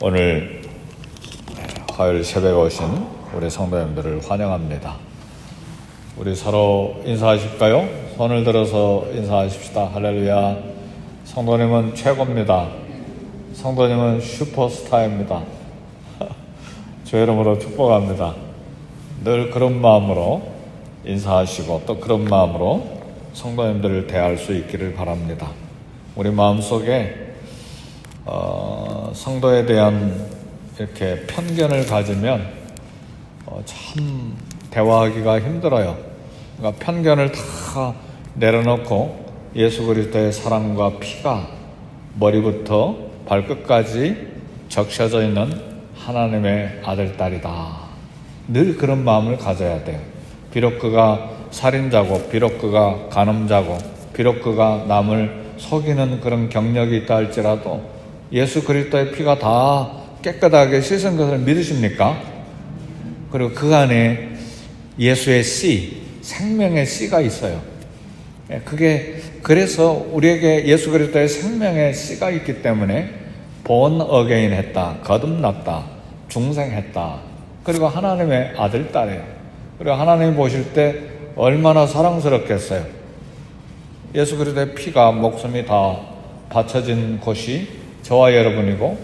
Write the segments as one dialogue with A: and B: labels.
A: 오늘 화요일 새벽에 오신 우리 성도님들을 환영합니다. 우리 서로 인사하실까요? 손을 들어서 인사하십시다. 할렐루야. 성도님은 최고입니다. 성도님은 슈퍼스타입니다. 주의 이름으로 축복합니다. 늘 그런 마음으로 인사하시고 또 그런 마음으로 성도님들을 대할 수 있기를 바랍니다. 우리 마음속에 성도에 대한 이렇게 편견을 가지면 참 대화하기가 힘들어요. 그러니까 편견을 다 내려놓고 예수 그리스도의 사랑과 피가 머리부터 발끝까지 적셔져 있는 하나님의 아들, 딸이다. 늘 그런 마음을 가져야 돼요. 비록 그가 살인자고, 비록 그가 간음자고, 비록 그가 남을 속이는 그런 경력이 있다 할지라도 예수 그리스도의 피가 다 깨끗하게 씻은 것을 믿으십니까? 그리고 그 안에 예수의 씨, 생명의 씨가 있어요. 그래서 우리에게 예수 그리스도의 생명의 씨가 있기 때문에 born again 했다, 거듭났다, 중생했다. 그리고 하나님의 아들, 딸이에요. 그리고 하나님 보실 때 얼마나 사랑스럽겠어요. 예수 그리스도의 피가, 목숨이 다 바쳐진 곳이 저와 여러분이고,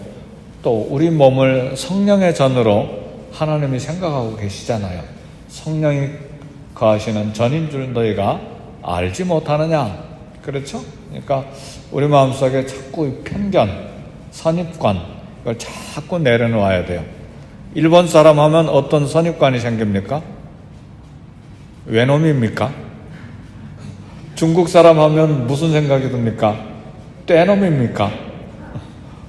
A: 또 우리 몸을 성령의 전으로 하나님이 생각하고 계시잖아요. 성령이 거하시는 전인 줄 너희가 알지 못하느냐. 그렇죠? 그러니까 우리 마음속에 자꾸 편견, 선입관, 이걸 자꾸 내려놓아야 돼요. 일본 사람 하면 어떤 선입관이 생깁니까? 외놈입니까? 중국 사람 하면 무슨 생각이 듭니까? 떼놈입니까?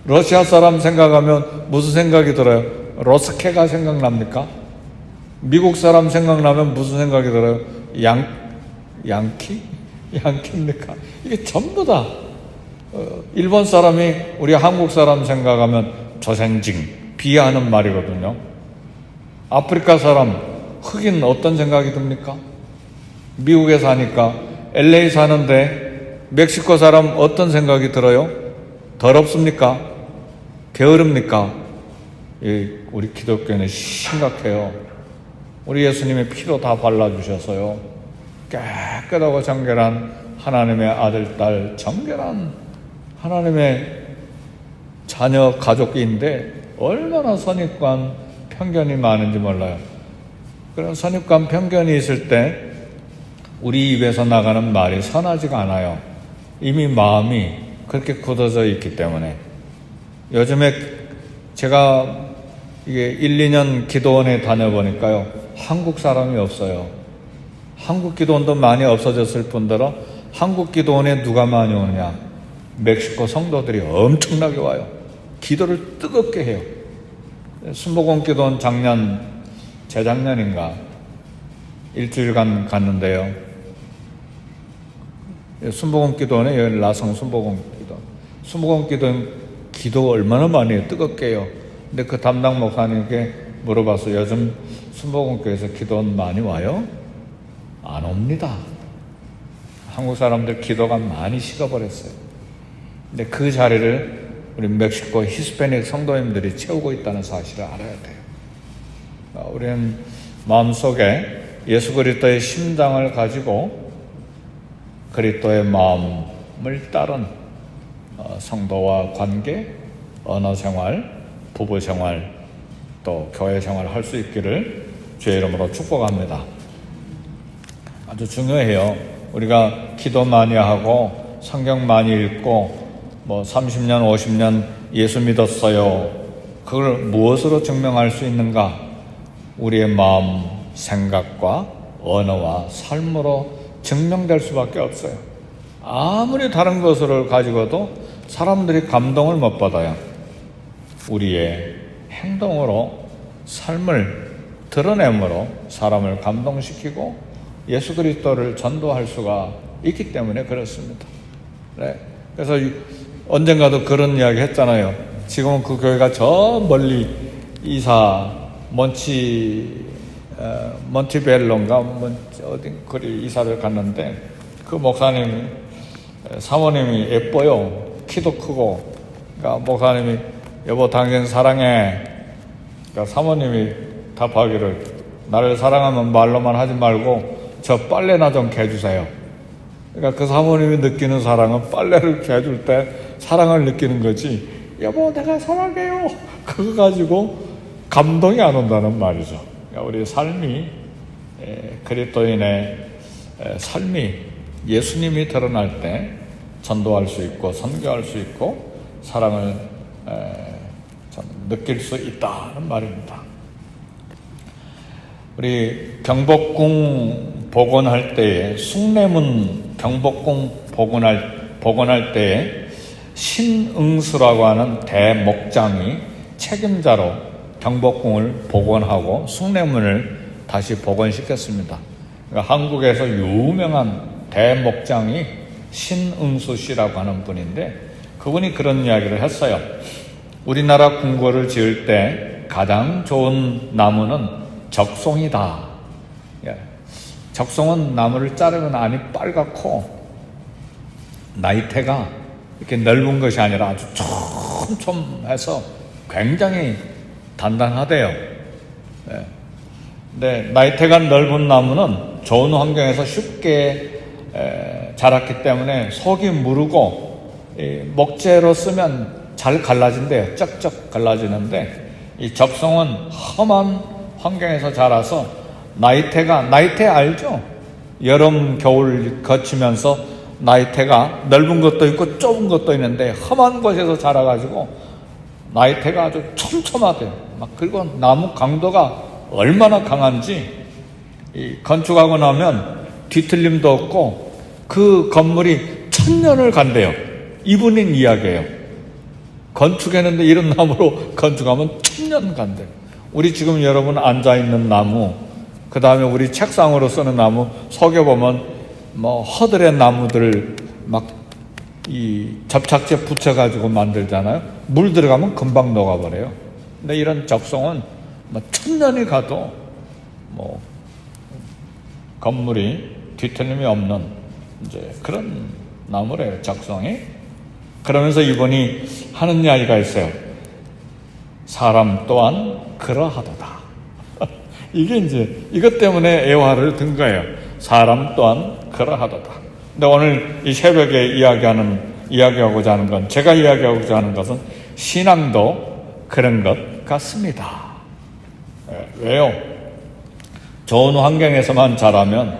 A: 러시아 사람 생각하면 무슨 생각이 들어요? 로스케가 생각납니까? 미국 사람 생각나면 무슨 생각이 들어요? 양키? 양키입니까? 이게 전부 다 일본 사람이 우리 한국 사람 생각하면 조생징, 비하하는 말이거든요. 아프리카 사람, 흑인 어떤 생각이 듭니까? 미국에 사니까 LA 사는데 멕시코 사람 어떤 생각이 들어요? 더럽습니까? 게으릅니까? 우리 기독교는 심각해요. 우리 예수님의 피로 다 발라주셔서요. 깨끗하고 정결한 하나님의 아들, 딸, 정결한 하나님의 자녀 가족인데 얼마나 선입관, 편견이 많은지 몰라요. 그런 선입관, 편견이 있을 때 우리 입에서 나가는 말이 선하지가 않아요. 이미 마음이 그렇게 굳어져 있기 때문에. 요즘에 제가 이게 1, 2년 기도원에 다녀보니까요, 한국 사람이 없어요. 한국 기도원도 많이 없어졌을 뿐더러 한국 기도원에 누가 많이 오느냐? 멕시코 성도들이 엄청나게 와요. 기도를 뜨겁게 해요. 순복음 기도원 재작년인가 일주일간 갔는데요. 순복음 기도원에 여기 라성 순복음 기도원. 순복음 기도원 기도 얼마나 많이 해요. 뜨겁게 해요. 근데 그 담당 목사님께 물어봐서 요즘 순복음교회에서 기도원 많이 와요? 안 옵니다. 한국 사람들 기도가 많이 식어버렸어요. 근데 그 자리를 우리 멕시코 히스패닉 성도님들이 채우고 있다는 사실을 알아야 돼요. 우리는 마음속에 예수 그리스도의 심장을 가지고 그리스도의 마음을 따른 성도와 관계, 언어생활, 부부생활, 또 교회생활을 할 수 있기를 주의 이름으로 축복합니다. 아주 중요해요. 우리가 기도 많이 하고 성경 많이 읽고 30년, 50년 예수 믿었어요. 그걸 무엇으로 증명할 수 있는가? 우리의 마음, 생각과 언어와 삶으로 증명될 수밖에 없어요. 아무리 다른 것을 가지고도 사람들이 감동을 못 받아요. 우리의 행동으로, 삶을 드러냄으로 사람을 감동시키고 예수 그리스도를 전도할 수가 있기 때문에 그렇습니다. 네. 그래서 언젠가도 그런 이야기 했잖아요. 지금은 그 교회가 저 멀리 몬티벨로인가 어디 거리 이사를 갔는데 그 목사님 사모님이 예뻐요. 키도 크고. 그러니까 목사님이 여보 당신 사랑해. 그러니까 사모님이 답하기를 나를 사랑하면 말로만 하지 말고 저 빨래나 좀 개주세요. 그러니까 그 사모님이 느끼는 사랑은 빨래를 개줄 때 사랑을 느끼는 거지, 여보 내가 사랑해요 그거 가지고 감동이 안 온다는 말이죠. 그러니까 우리 삶이, 그리스도인의 삶이 예수님이 드러날 때 전도할 수 있고 선교할 수 있고 사랑을 느낄 수 있다는 말입니다. 우리 경복궁 복원할 때에, 숭례문 경복궁 복원할 때에 신응수라고 하는 대목장이 책임자로 경복궁을 복원하고 숭례문을 다시 복원시켰습니다. 그러니까 한국에서 유명한 대목장이 신응수 씨라고 하는 분인데, 그분이 그런 이야기를 했어요. 우리나라 궁궐을 지을 때 가장 좋은 나무는 적송이다. 적송은 나무를 자르면 안이 빨갛고 나이테가 이렇게 넓은 것이 아니라 아주 촘촘해서 굉장히 단단하대요. 근데 나이테가 넓은 나무는 좋은 환경에서 쉽게 자랐기 때문에 속이 무르고 목재로 쓰면 잘 갈라진대요. 쩍쩍 갈라지는데, 이 적송은 험한 환경에서 자라서 나이테 알죠? 여름 겨울 거치면서 나이테가 넓은 것도 있고 좁은 것도 있는데 험한 곳에서 자라가지고 나이테가 아주 촘촘하대요. 그리고 나무 강도가 얼마나 강한지, 건축하고 나면 뒤틀림도 없고 그 건물이 1000년을 간대요. 이분인 이야기예요. 건축했는데 이런 나무로 건축하면 1000년 간대요. 우리 지금 여러분 앉아있는 나무, 그 다음에 우리 책상으로 쓰는 나무 속여보면 허들의 나무들 이 접착제 붙여가지고 만들잖아요. 물 들어가면 금방 녹아버려요. 근데 이런 적송은 1000년이 가도 건물이 뒤틀림이 없는 이제 그런 나무래요, 적송이. 그러면서 이분이 하는 이야기가 있어요. 사람 또한 그러하도다. 이게 이제 이것 때문에 애화를 든 거예요. 사람 또한 그러하도다. 근데 오늘 이 새벽에 이야기하고자 하는 건, 제가 이야기하고자 하는 것은 신앙도 그런 것 같습니다. 왜요? 좋은 환경에서만 자라면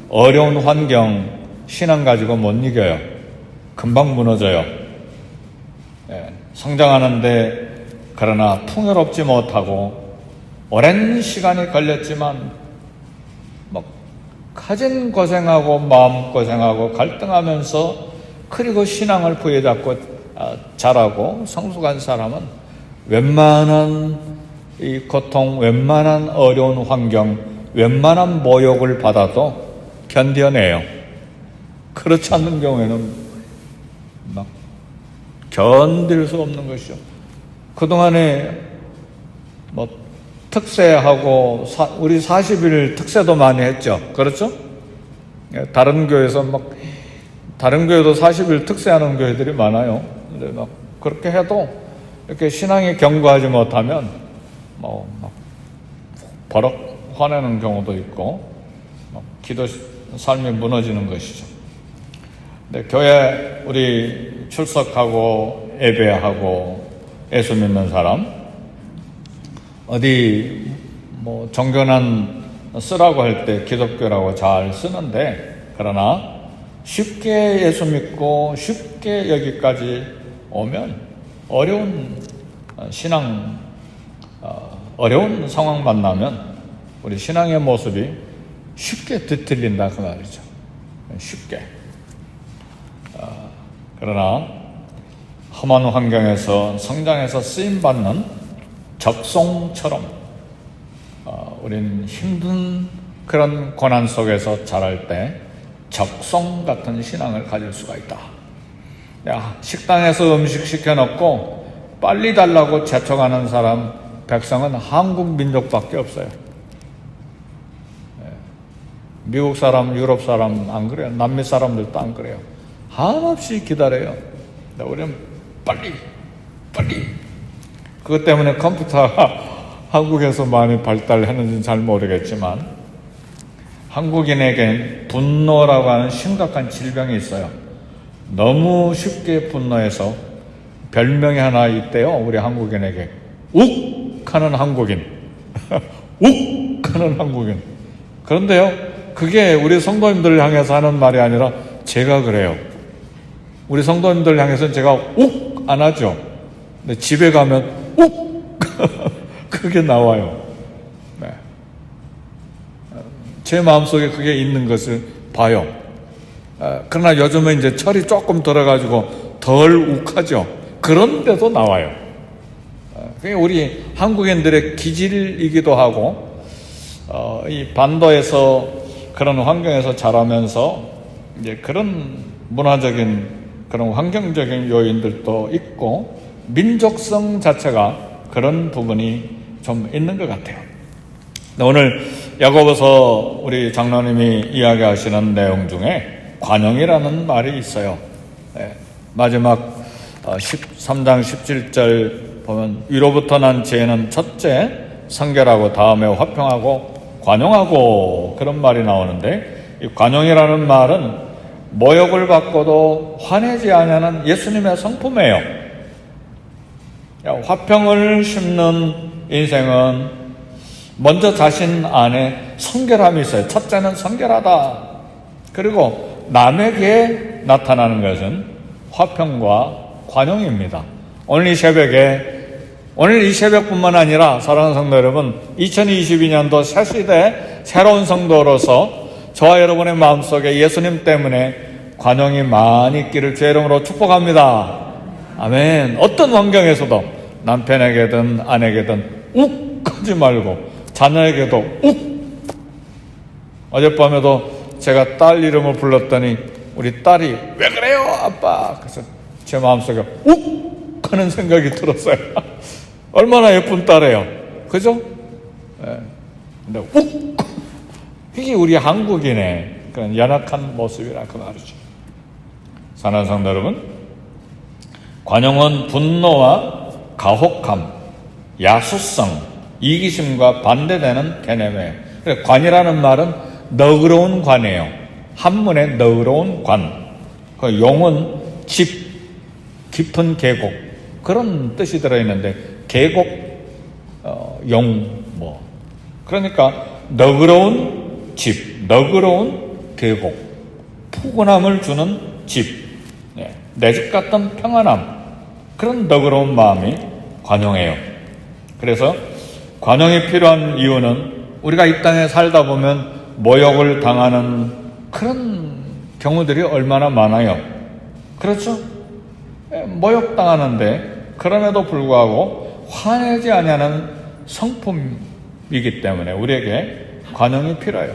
A: 어려운 환경, 신앙 가지고 못 이겨요. 금방 무너져요. 성장하는데 그러나 풍요롭지 못하고 오랜 시간이 걸렸지만 가진 고생하고 마음 고생하고 갈등하면서, 그리고 신앙을 부여잡고 자라고 성숙한 사람은 웬만한 이 고통, 웬만한 어려운 환경, 웬만한 모욕을 받아도 견뎌내요. 그렇지 않는 경우에는 견딜 수 없는 것이죠. 그동안에 특세하고 우리 40일 특세도 많이 했죠. 그렇죠? 다른 교회에서 다른 교회도 40일 특세하는 교회들이 많아요. 근데 그렇게 해도 이렇게 신앙이 견고하지 못하면 버럭 화내는 경우도 있고 기도 삶이 무너지는 것이죠. 근데 교회 우리 출석하고 예배하고 예수 믿는 사람, 어디 정견한 쓰라고 할 때 기독교라고 잘 쓰는데, 그러나 쉽게 예수 믿고 쉽게 여기까지 오면 어려운 상황 만나면 우리 신앙의 모습이 쉽게 뒤틀린다 그 말이죠. 쉽게. 그러나 험한 환경에서 성장해서 쓰임받는 적송처럼 우린 힘든 그런 고난 속에서 자랄 때 적송 같은 신앙을 가질 수가 있다. 식당에서 음식 시켜놓고 빨리 달라고 재촉하는 사람, 백성은 한국 민족밖에 없어요. 미국 사람, 유럽 사람 안 그래요. 남미 사람들도 안 그래요. 한없이 기다려요. 우리는 빨리 그것 때문에 컴퓨터가 한국에서 많이 발달했는지는 잘 모르겠지만 한국인에겐 분노라고 하는 심각한 질병이 있어요. 너무 쉽게 분노해서 별명이 하나 있대요. 우리 한국인에게 욱 하는 한국인 욱 하는 한국인. 그런데요, 그게 우리 성도님들을 향해서 하는 말이 아니라 제가 그래요. 우리 성도님들 향해서는 제가 욱 안 하죠. 근데 집에 가면 욱 그게 나와요. 네. 제 마음속에 그게 있는 것을 봐요. 그러나 요즘은 이제 철이 조금 들어가지고 덜 욱하죠. 그런데도 나와요. 그게 우리 한국인들의 기질이기도 하고, 이 반도에서 그런 환경에서 자라면서 이제 그런 문화적인 그런 환경적인 요인들도 있고 민족성 자체가 그런 부분이 좀 있는 것 같아요. 오늘 야고보서 우리 장로님이 이야기하시는 내용 중에 관용이라는 말이 있어요. 마지막 13장 17절 보면 위로부터 난 지혜는 첫째 성결하고 다음에 화평하고 관용하고 그런 말이 나오는데, 이 관용이라는 말은 모욕을 받고도 화내지 않는 예수님의 성품이에요. 화평을 심는 인생은 먼저 자신 안에 성결함이 있어요. 첫째는 성결하다. 그리고 남에게 나타나는 것은 화평과 관용입니다. 오늘 이 새벽뿐만 아니라 사랑하는 성도 여러분, 2022년도 새 시대 새로운 성도로서 저와 여러분의 마음속에 예수님 때문에 관용이 많이 있기를 주의 이름으로 축복합니다. 아멘. 어떤 환경에서도 남편에게든 아내에게든 욱 하지 말고 자녀에게도 욱. 어젯밤에도 제가 딸 이름을 불렀더니 우리 딸이 왜 그래요 아빠? 그래서 제 마음속에 욱 하는 생각이 들었어요. 얼마나 예쁜 딸이에요. 그죠? 근데 욱. 이게 우리 한국인의 그런 연약한 모습이라 그 말이죠. 사랑하는 성도 여러분, 관용은 분노와 가혹함, 야수성, 이기심과 반대되는 개념이에요. 관이라는 말은 너그러운 관이에요. 한문에 너그러운 관. 그 용은 집, 깊은 계곡 그런 뜻이 들어있는데 계곡, 용 뭐 그러니까 너그러운 집, 너그러운 계곡, 푸근함을 주는 집, 내 집 같은 평안함, 그런 너그러운 마음이 관용이에요. 그래서 관용이 필요한 이유는 우리가 이 땅에 살다 보면 모욕을 당하는 그런 경우들이 얼마나 많아요. 그렇죠? 모욕당하는데 그럼에도 불구하고 화내지 아니하는 성품이기 때문에 우리에게 관용이 필요해요.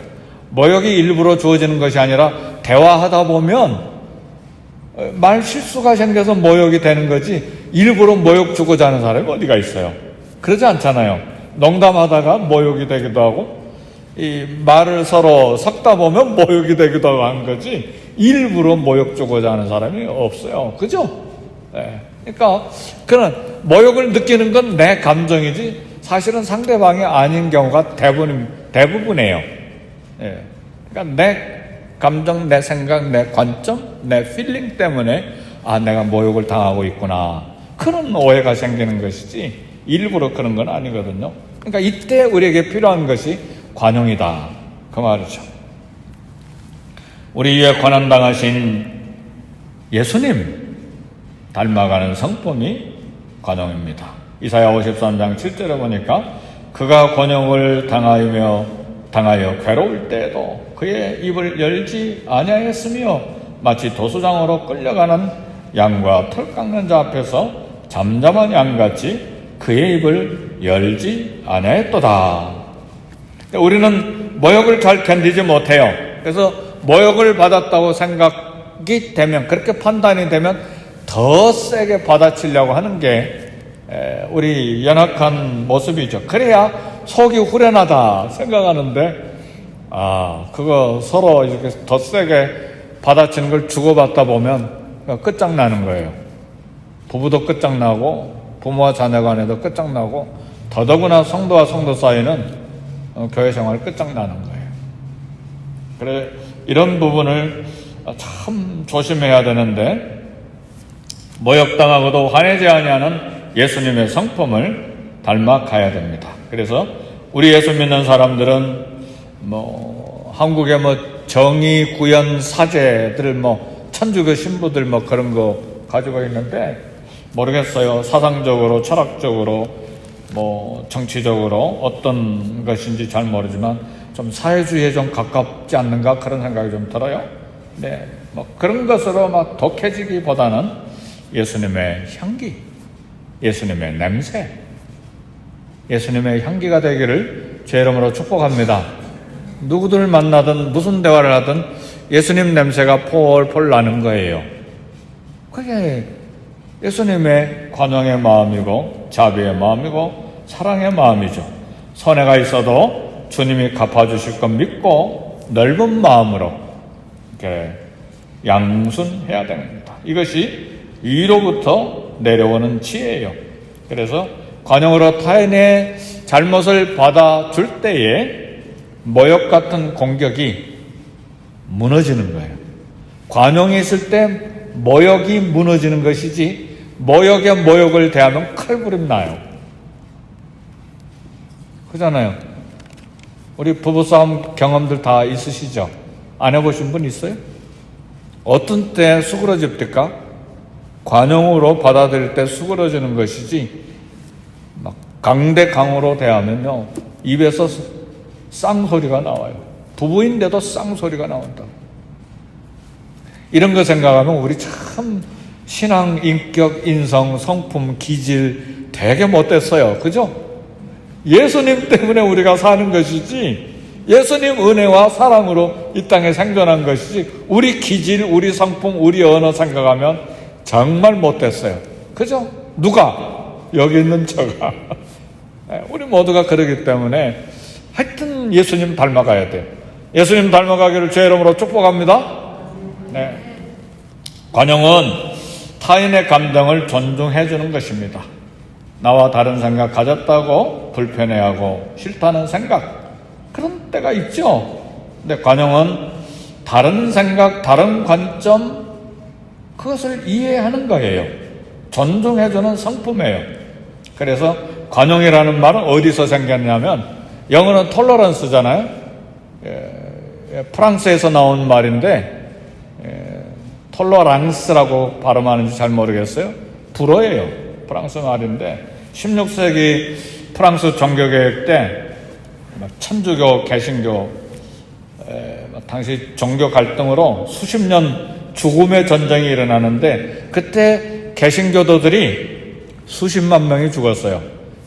A: 모욕이 일부러 주어지는 것이 아니라 대화하다 보면 말 실수가 생겨서 모욕이 되는 거지 일부러 모욕 주고자 하는 사람이 어디가 있어요. 그러지 않잖아요. 농담하다가 모욕이 되기도 하고 이 말을 서로 섞다 보면 모욕이 되기도 하고 하는 거지 일부러 모욕 주고자 하는 사람이 없어요. 그죠? 그러니까 그런 모욕을 느끼는 건 내 감정이지 사실은 상대방이 아닌 경우가 대부분이에요. 그러니까 내 감정, 내 생각, 내 관점, 내 필링 때문에 내가 모욕을 당하고 있구나. 그런 오해가 생기는 것이지 일부러 그런 건 아니거든요. 그러니까 이때 우리에게 필요한 것이 관용이다. 그 말이죠. 우리 위에 고난당하신 예수님 닮아가는 성품이 관용입니다. 이사야 53장 7절에 보니까 그가 곤욕을 당하여 괴로울 때에도 그의 입을 열지 아니하였으며 마치 도수장으로 끌려가는 양과 털 깎는 자 앞에서 잠잠한 양같이 그의 입을 열지 아니하였도다. 우리는 모욕을 잘 견디지 못해요. 그래서 모욕을 받았다고 생각이 되면, 그렇게 판단이 되면 더 세게 받아치려고 하는 게 우리 연약한 모습이죠. 그래야 속이 후련하다 생각하는데 그거 서로 이렇게 더 세게 받아치는 걸 주고받다 보면 끝장나는 거예요. 부부도 끝장나고 부모와 자녀 간에도 끝장나고 더더구나 성도와 성도 사이는 교회 생활 끝장나는 거예요. 그래 이런 부분을 참 조심해야 되는데 모욕당하고도 화내지 아니하는 예수님의 성품을 닮아가야 됩니다. 그래서 우리 예수 믿는 사람들은 한국의 정의 구현 사제들 천주교 신부들 그런 거 가지고 있는데 모르겠어요. 사상적으로 철학적으로 정치적으로 어떤 것인지 잘 모르지만 좀 사회주의에 좀 가깝지 않는가 그런 생각이 좀 들어요. 네, 그런 것으로 독해지기보다는 예수님의 향기, 예수님의 냄새, 예수님의 향기가 되기를 제 이름으로 축복합니다. 누구들 만나든 무슨 대화를 하든 예수님 냄새가 폴폴 나는 거예요. 그게 예수님의 관용의 마음이고 자비의 마음이고 사랑의 마음이죠. 손해가 있어도 주님이 갚아주실 것 믿고 넓은 마음으로 이렇게 양순해야 됩니다. 이것이 위로부터 내려오는 지혜예요. 그래서 관용으로 타인의 잘못을 받아줄 때에 모욕 같은 공격이 무너지는 거예요. 관용이 있을 때 모욕이 무너지는 것이지 모욕에 모욕을 대하면 칼부림 나요. 그잖아요. 우리 부부싸움 경험들 다 있으시죠? 안 해보신 분 있어요? 어떤 때 수그러집니까? 관용으로 받아들일 때 수그러지는 것이지 강대강으로 대하면요 입에서 쌍소리가 나와요. 부부인데도 쌍소리가 나온다. 이런 거 생각하면 우리 참 신앙, 인격, 인성, 성품, 기질 되게 못됐어요. 그죠? 예수님 때문에 우리가 사는 것이지 예수님 은혜와 사랑으로 이 땅에 생존한 것이지 우리 기질, 우리 성품, 우리 언어 생각하면 정말 못됐어요. 그죠? 누가? 여기 있는 저가. 우리 모두가 그러기 때문에 하여튼 예수님 닮아가야 돼요. 예수님 닮아가기를 제 이름으로 축복합니다. 네. 관용은 타인의 감정을 존중해 주는 것입니다. 나와 다른 생각 가졌다고 불편해하고 싫다는 생각 그런 때가 있죠. 근데 관용은 다른 생각, 다른 관점 그것을 이해하는 거예요. 존중해 주는 성품이에요. 그래서 관용이라는 말은 어디서 생겼냐면 영어는 톨러런스잖아요. 프랑스에서 나온 말인데 톨러랑스라고 발음하는지 잘 모르겠어요. 불어예요. 프랑스 말인데 16세기 프랑스 종교개혁 때 천주교, 개신교 당시 종교 갈등으로 수십 년 죽음의 전쟁이 일어나는데 그때 개신교도들이 수십만 명이 죽었어요.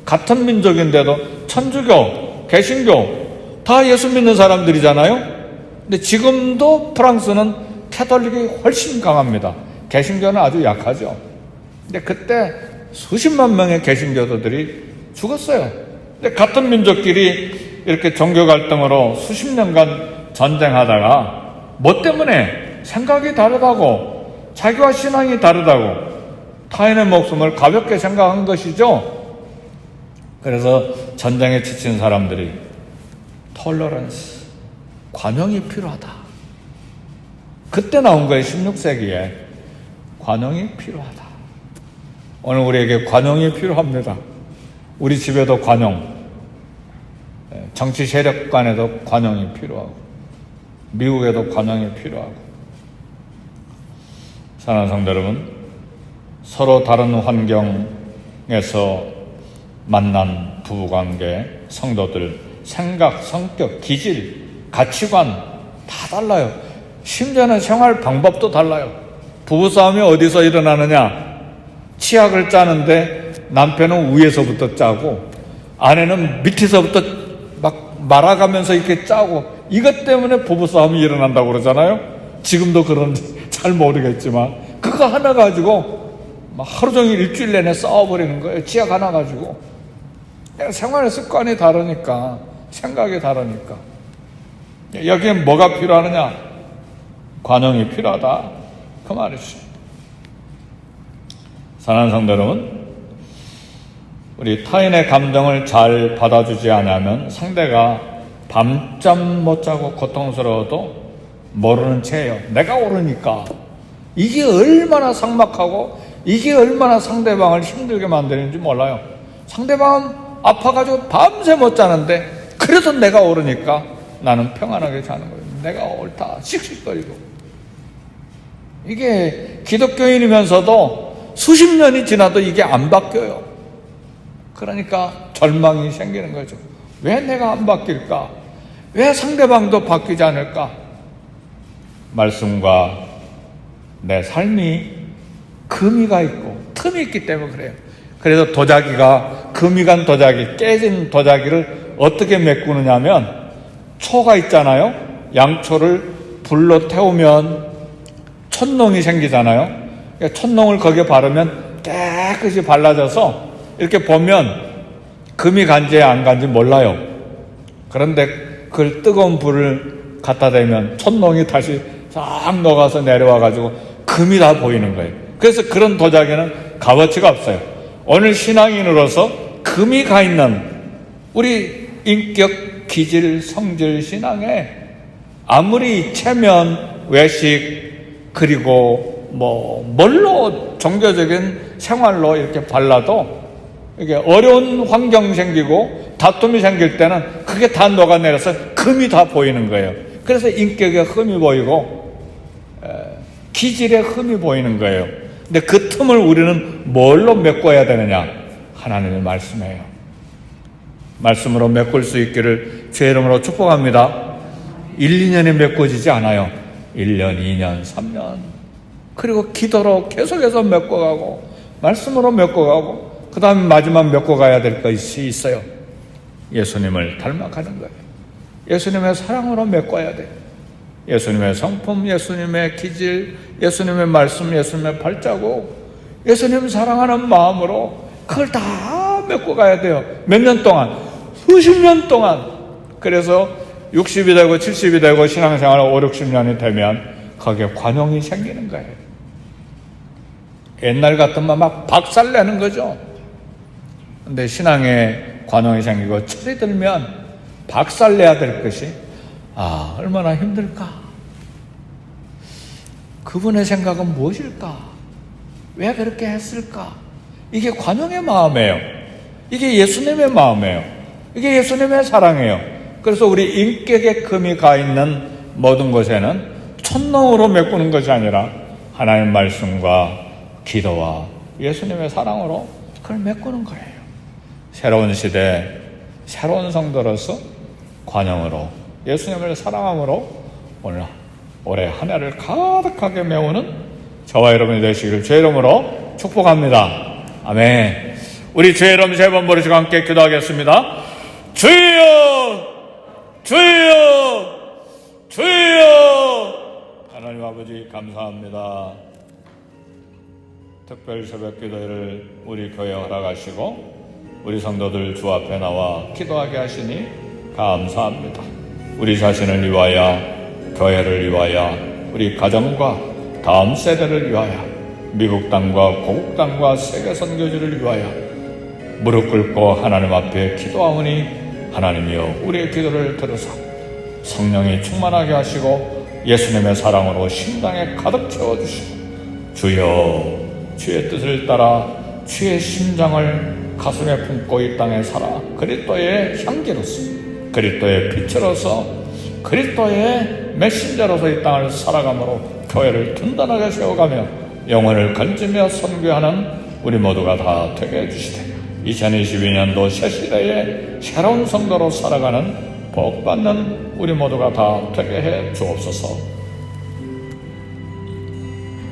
A: 같은 민족인데도 천주교, 개신교 다 예수 믿는 사람들이잖아요. 근데 지금도 프랑스는 캐톨릭이 훨씬 강합니다. 개신교는 아주 약하죠. 근데 그때 수십만 명의 개신교도들이 죽었어요. 근데 같은 민족끼리 이렇게 종교 갈등으로 수십 년간 전쟁하다가 뭐 때문에? 생각이 다르다고, 자기와 신앙이 다르다고 타인의 목숨을 가볍게 생각한 것이죠. 그래서 전쟁에 지친 사람들이 톨러런스, 관용이 필요하다. 그때 나온 거예요. 16세기에 관용이 필요하다. 오늘 우리에게 관용이 필요합니다. 우리 집에도 관용, 정치 세력 간에도 관용이 필요하고 미국에도 관용이 필요하고. 사랑하는 성도 여러분, 서로 다른 환경에서 만난 부부관계, 성도들 생각, 성격, 기질, 가치관 다 달라요. 심지어는 생활 방법도 달라요. 부부싸움이 어디서 일어나느냐? 치약을 짜는데 남편은 위에서부터 짜고 아내는 밑에서부터 막 말아가면서 이렇게 짜고, 이것 때문에 부부싸움이 일어난다고 그러잖아요. 지금도 그런지 잘 모르겠지만 그거 하나 가지고 막 하루 종일 일주일 내내 싸워버리는 거예요. 치약 하나 가지고. 생활 습관이 다르니까, 생각이 다르니까. 여기에 뭐가 필요하느냐? 관용이 필요하다, 그 말이죠. 사랑하는 성도 여러분, 우리 타인의 감정을 잘 받아주지 않으면 상대가 밤잠 못 자고 고통스러워도 모르는 채예요. 내가 오르니까. 이게 얼마나 삭막하고 이게 얼마나 상대방을 힘들게 만드는지 몰라요. 상대방은 아파가지고 밤새 못 자는데 그래도 내가 오르니까 나는 평안하게 자는 거예요. 내가 옳다 씩씩거리고. 이게 기독교인이면서도 수십 년이 지나도 이게 안 바뀌어요. 그러니까 절망이 생기는 거죠. 왜 내가 안 바뀔까? 왜 상대방도 바뀌지 않을까? 말씀과 내 삶이 금이가 있고 틈이 있기 때문에 그래요. 그래서 도자기가, 금이 간 도자기, 깨진 도자기를 어떻게 메꾸느냐면, 초가 있잖아요. 양초를 불로 태우면 촛농이 생기잖아요. 촛농을 거기에 바르면 깨끗이 발라져서 이렇게 보면 금이 간지 안 간지 몰라요. 그런데 그걸 뜨거운 불을 갖다 대면 촛농이 다시 싹 녹아서 내려와가지고 금이 다 보이는 거예요. 그래서 그런 도자기는 값어치가 없어요. 오늘 신앙인으로서 금이 가 있는 우리 인격, 기질, 성질, 신앙에 아무리 체면, 외식, 그리고 뭘로 종교적인 생활로 이렇게 발라도 이게 어려운 환경 생기고 다툼이 생길 때는 그게 다 녹아내려서 금이 다 보이는 거예요. 그래서 인격에 흠이 보이고 기질에 흠이 보이는 거예요. 근데 그 틈을 우리는 뭘로 메꿔야 되느냐? 하나님의 말씀이에요. 말씀으로 메꿀 수 있기를 주의 이름으로 축복합니다. 1, 2년이 메꿔지지 않아요. 1년, 2년, 3년. 그리고 기도로 계속해서 메꿔가고 말씀으로 메꿔가고 그 다음에 마지막 메꿔가야 될 것이 있어요. 예수님을 닮아가는 거예요. 예수님의 사랑으로 메꿔야 돼요. 예수님의 성품, 예수님의 기질, 예수님의 말씀, 예수님의 발자국, 예수님 사랑하는 마음으로 그걸 다 메꿔 가야 돼요. 몇 년 동안, 수십 년 동안. 그래서 60이 되고 70이 되고 신앙생활 5, 60년이 되면 거기에 관용이 생기는 거예요. 옛날 같으면 막 박살내는 거죠. 근데 신앙에 관용이 생기고 철이 들면 박살내야 될 것이 얼마나 힘들까? 그분의 생각은 무엇일까? 왜 그렇게 했을까? 이게 관용의 마음이에요. 이게 예수님의 마음이에요. 이게 예수님의 사랑이에요. 그래서 우리 인격에 금이 가 있는 모든 것에는 촛농으로 메꾸는 것이 아니라 하나님의 말씀과 기도와 예수님의 사랑으로 그걸 메꾸는 거예요. 새로운 시대, 새로운 성도로서 관용으로 예수님을 사랑함으로 오늘 올해 한 해를 가득하게 메우는 저와 여러분이 되시기를 주의 이름으로 축복합니다. 아멘. 우리 주의 이름 세 번 부르시고 함께 기도하겠습니다. 주여, 주여, 주여. 하나님 아버지 감사합니다. 특별 새벽 기도회를 우리 교회에 허락하시고 우리 성도들 주 앞에 나와 기도하게 하시니 감사합니다. 우리 자신을 위하여, 교회를 위하여, 우리 가정과 다음 세대를 위하여, 미국 땅과 고국 땅과 세계 선교지를 위하여 무릎 꿇고 하나님 앞에 기도하오니 하나님이여 우리의 기도를 들으사 성령이 충만하게 하시고 예수님의 사랑으로 심장에 가득 채워주시고 주여 주의 뜻을 따라 주의 심장을 가슴에 품고 이 땅에 살아 그리스도의 향기로서 그리스도의 빛으로서 그리스도의 메신저로서 이 땅을 살아가므로 교회를 든든하게 세워가며 영혼을 건지며 선교하는 우리 모두가 다 되게 해주시되 2022년도 새 시대에 새로운 성도로 살아가는 복받는 우리 모두가 다 되게 해 주옵소서.